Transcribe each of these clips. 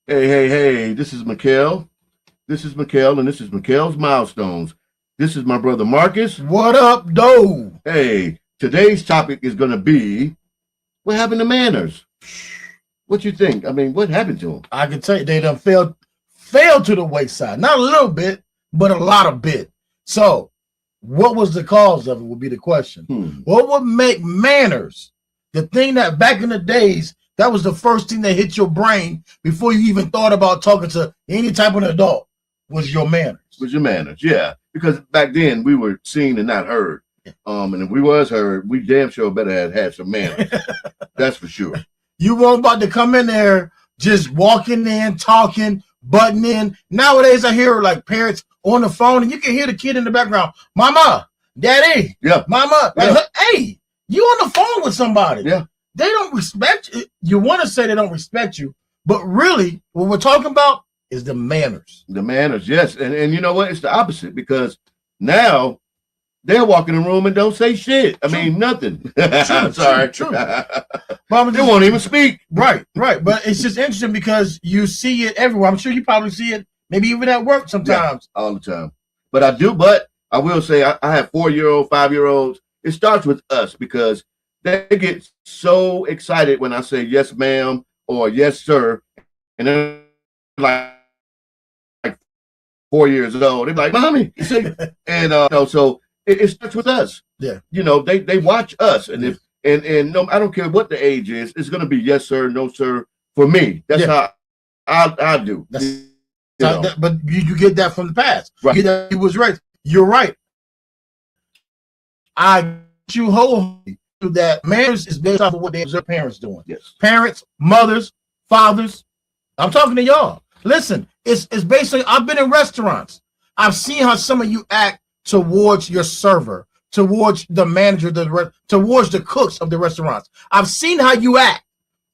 Hey, this is Mikhail. This is Mikhail, and this is Mikhail's Milestones. This is my brother Marcus. What up, though? Hey, today's topic is going to be what happened to manners. What you think? I mean, what happened to them? I can tell you they done failed to the wayside. Not a little bit, but a lot of bit. So, what was the cause of it would be the question. What would make manners the thing that back in the days, that was the first thing that hit your brain before you even thought about talking to any type of adult, was your manners. Yeah. Because back then we were seen and not heard. And if we was heard, we damn sure better have had some manners. That's for sure. You weren't about to come in there just walking in, talking, butting in. Nowadays, I hear like parents on the phone, and you can hear the kid in the background, "Mama, Daddy, yeah, Mama." Like, yeah. Hey, you on the phone with somebody. Yeah. They don't respect you. You want to say they don't respect you, but really, what we're talking about is the manners. The manners, yes. And you know what? It's the opposite, because now they'll walk in the room and don't say shit. I mean, nothing. Sorry. True. They won't even speak. Right. But it's just interesting because you see it everywhere. I'm sure you probably see it maybe even at work sometimes. Yeah, all the time. But I will say I have 4-year-old, 5-year-olds. It starts with us because they get so excited when I say yes, ma'am, or yes, sir. And then like 4 years old, they're like, "Mommy." And so it starts with us. Yeah. They watch us. And if and no, I don't care what the age is, it's gonna be yes, sir, no, sir. For me, that's how I do. But you get that from the past. Right. You get that he was right. You're right. I you hold that manners is based off of what they observe parents doing. Yes. Parents, mothers, fathers. I'm talking to y'all. Listen, it's basically, I've been in restaurants. I've seen how some of you act towards your server, towards the manager, towards the cooks of the restaurants. I've seen how you act.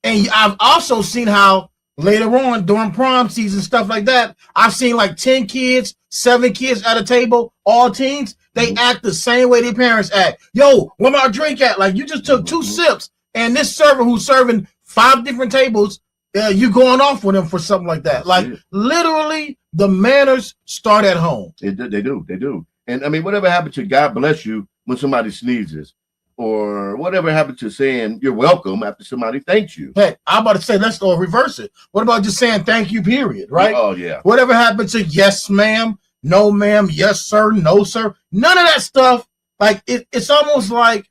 And I've also seen how later on during prom season, stuff like that, I've seen like 10 kids, 7 kids at a table, all teens. They act the same way their parents act. Yo, where my drink at? Like, you just took 2 sips, and this server who's serving 5 different tables, you going off with him for something like that. Like, literally, the manners start at home. They do. And I mean, whatever happened to God bless you when somebody sneezes, or whatever happened to saying you're welcome after somebody thanks you. Hey, I'm about to say, let's go reverse it. What about just saying thank you, period, right? Oh, yeah. Whatever happened to yes, ma'am, no, ma'am, yes, sir, no, sir. None of that stuff. Like, it's almost like,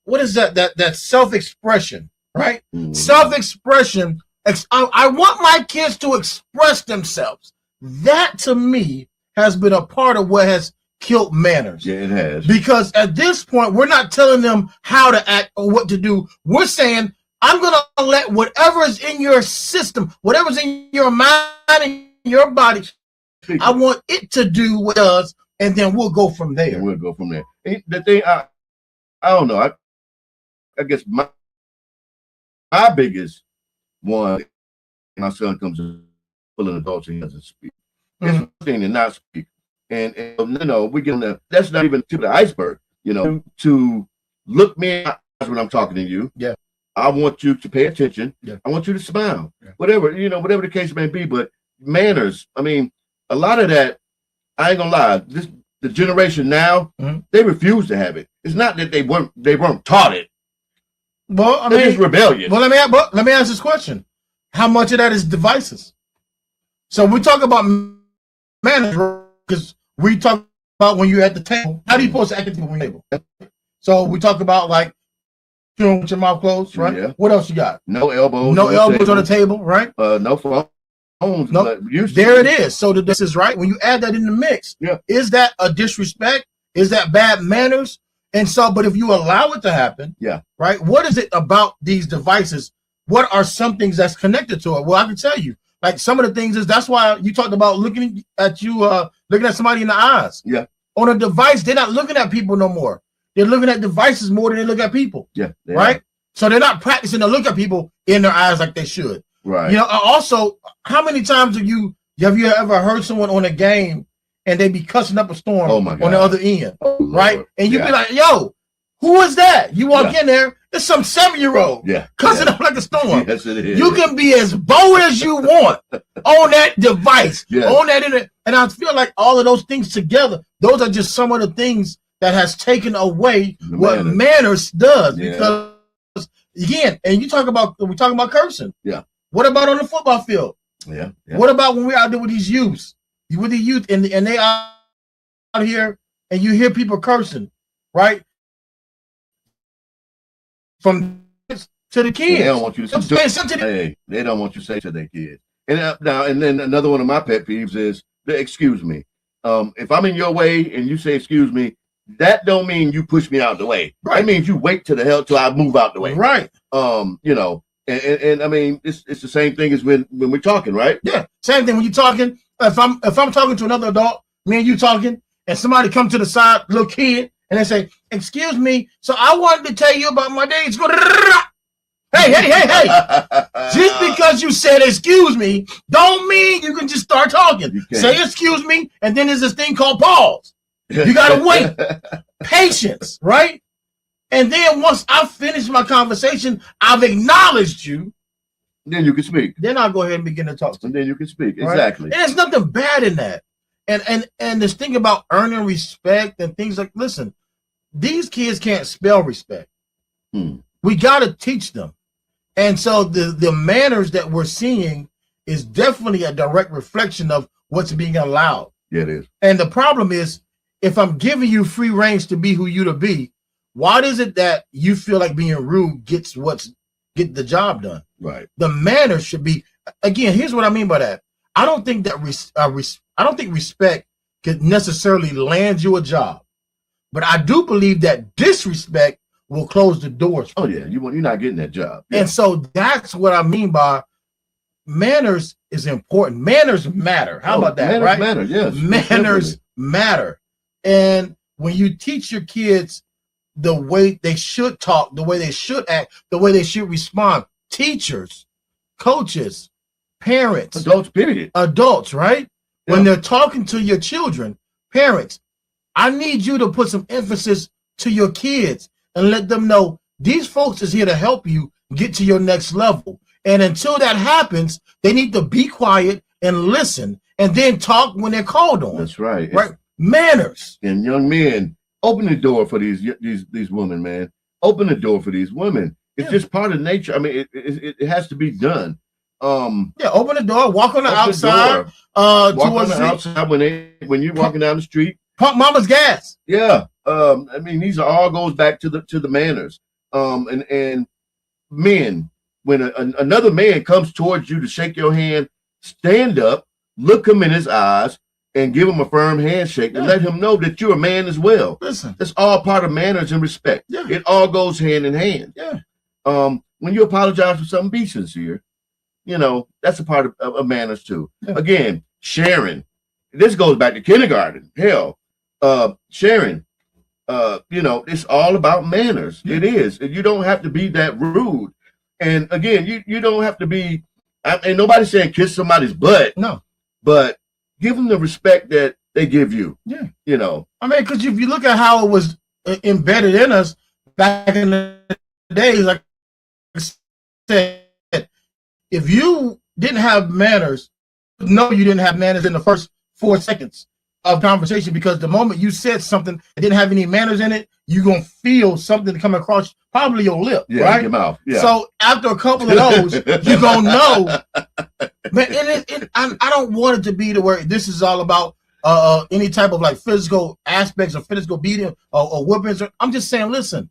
what is that self-expression, right? Self-expression. I want my kids to express themselves. That, to me, has been a part of what has killed manners. Yeah, it has. Because at this point, we're not telling them how to act or what to do. We're saying, I'm going to let whatever's in your system, whatever's in your mind and your body, I want it to do what it does, and then we'll go from there. And the thing, I don't know. I guess my biggest one, my son comes in full of adults and he doesn't speak. It's one thing to not speak. And we get on that's not even the tip of the iceberg, to look me in the eyes when I'm talking to you. Yeah. I want you to pay attention. Yeah. I want you to smile. Yeah. Whatever the case may be. But manners, I mean, a lot of that, I ain't gonna lie, the generation now, they refuse to have it. It's not that they weren't taught it. Well, I They're mean, just rebellious. Well, let me ask this question: how much of that is devices? So we talk about manners because we talk about when you're at the table. How do you supposed to act at the table? So we talk about like with your mouth closed, right? Yeah. What else you got? No elbows. No elbows on the table, right? No phones. Nope. There it is. So this is right. When you add that in the mix, is that a disrespect? Is that bad manners? And so, but if you allow it to happen, right? What is it about these devices? What are some things that's connected to it? Well, I can tell you. Like some of the things is that's why you talked about looking at somebody in the eyes. Yeah. On a device, they're not looking at people no more. They're looking at devices more than they look at people. Yeah. Right. So they're not practicing to look at people in their eyes like they should. Right. Also, how many times have you ever heard someone on a game and they be cussing up a storm on the other end, right? And you be like, yo, Who is that? You walk in there, it's some 7-year-old cussing up like a storm. Yes, it is. You can be as bold as you want on that device, on that internet. And I feel like all of those things together, those are just some of the things that has taken away what manners does. Because again, and we talk about cursing. Yeah. What about on the football field? Yeah. What about when we're out there with these youths? With the youth and they out here and you hear people cursing, right? From to the kids. They don't want you to say they don't want you to say to their kids. And now and then another one of my pet peeves is the excuse me. If I'm in your way and you say excuse me, that don't mean you push me out the way. Right. That means you wait till I move out the way. Right. You know, and I mean it's the same thing as when we're talking, right? Yeah. Same thing when you're talking. If I'm talking to another adult, me and you talking, and somebody come to the side, little kid, and they say, "Excuse me, so I wanted to tell you about my day." It's going, hey. Just because you said excuse me, don't mean you can just start talking. Say excuse me, and then there's this thing called pause. You gotta wait. Patience, right? And then once I finish my conversation, I've acknowledged you. Then you can speak. Then I'll go ahead and begin to talk to you. And then you can speak. Right? Exactly. And there's nothing bad in that. And this thing about earning respect and things like, listen, these kids can't spell respect. We got to teach them. And so the manners that we're seeing is definitely a direct reflection of what's being allowed. Yeah, it is. And the problem is, if I'm giving you free range to be who you to be, why is it that you feel like being rude get the job done? Right. The manners should be, again, here's what I mean by that. I don't think respect could necessarily land you a job, but I do believe that disrespect will close the doors. Oh yeah, you're not getting that job. Yeah. And so that's what I mean by manners is important. Manners matter. How about that? Manners matter. Yes. Manners matter. And when you teach your kids the way they should talk, the way they should act, the way they should respond, teachers, coaches, parents, adults, period. Adults, right? Yeah. When they're talking to your children, parents, I need you to put some emphasis to your kids and let them know these folks is here to help you get to your next level. And until that happens, they need to be quiet and listen and then talk when they're called on. That's right. Right? Manners. And young men, open the door for these women, man. Open the door for these women. It's just part of nature. I mean, it has to be done. Open the door, walk on the outside. Walk on the outside when you're walking down the street. Pump mama's gas. Yeah. I mean, these are all goes back to the manners. And men, when another man comes towards you to shake your hand, stand up, look him in his eyes, and give him a firm handshake and let him know that you're a man as well. Listen, that's all part of manners and respect. Yeah. It all goes hand in hand. Yeah. When you apologize for something, be sincere. You know, that's a part of manners too. Yeah. Again, sharing. This goes back to kindergarten. Hell, sharing. You know, it's all about manners. Yeah. It is. You don't have to be that rude. And again, you don't have to be. Ain't nobody saying kiss somebody's butt. No. But give them the respect that they give you. Yeah. You know. I mean, because if you look at how it was embedded in us back in the days, like I said, if you didn't have manners, no, you didn't have manners in the first 4 seconds of conversation, because the moment you said something that didn't have any manners in it, you're going to feel something come across probably your lip, right? Your mouth. Yeah. So after a couple of those, you're going to know. Man, I don't want it to be to where this is all about any type of like physical aspects or physical beating or whippings. I'm just saying, listen,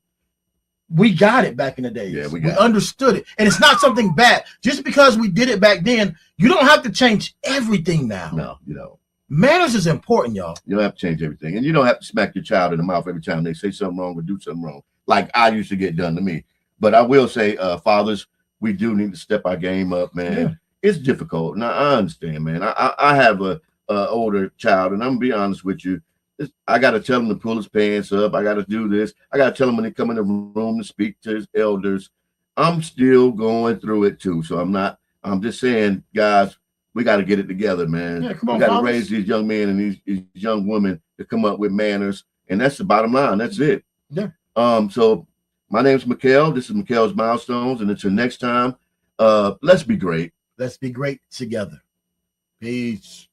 we got it back in the days. Yeah, we understood it. And it's not something bad. Just because we did it back then, you don't have to change everything now. No, you know. Manners is important, y'all. You don't have to change everything. And you don't have to smack your child in the mouth every time they say something wrong or do something wrong, like I used to get done to me. But I will say, fathers, we do need to step our game up, man. Yeah. It's difficult. Now, I understand, man. I have a older child, and I'm going to be honest with you. I got to tell him to pull his pants up. I got to do this. I got to tell him when they come in the room to speak to his elders. I'm still going through it, too. So I'm just saying, guys, we got to get it together, man. Yeah, come on, we got to raise these young men and these young women to come up with manners. And that's the bottom line. That's it. Yeah. So my name's Mikhail. This is Mikhail's Milestones. And until next time, let's be great. Let's be great together. Peace.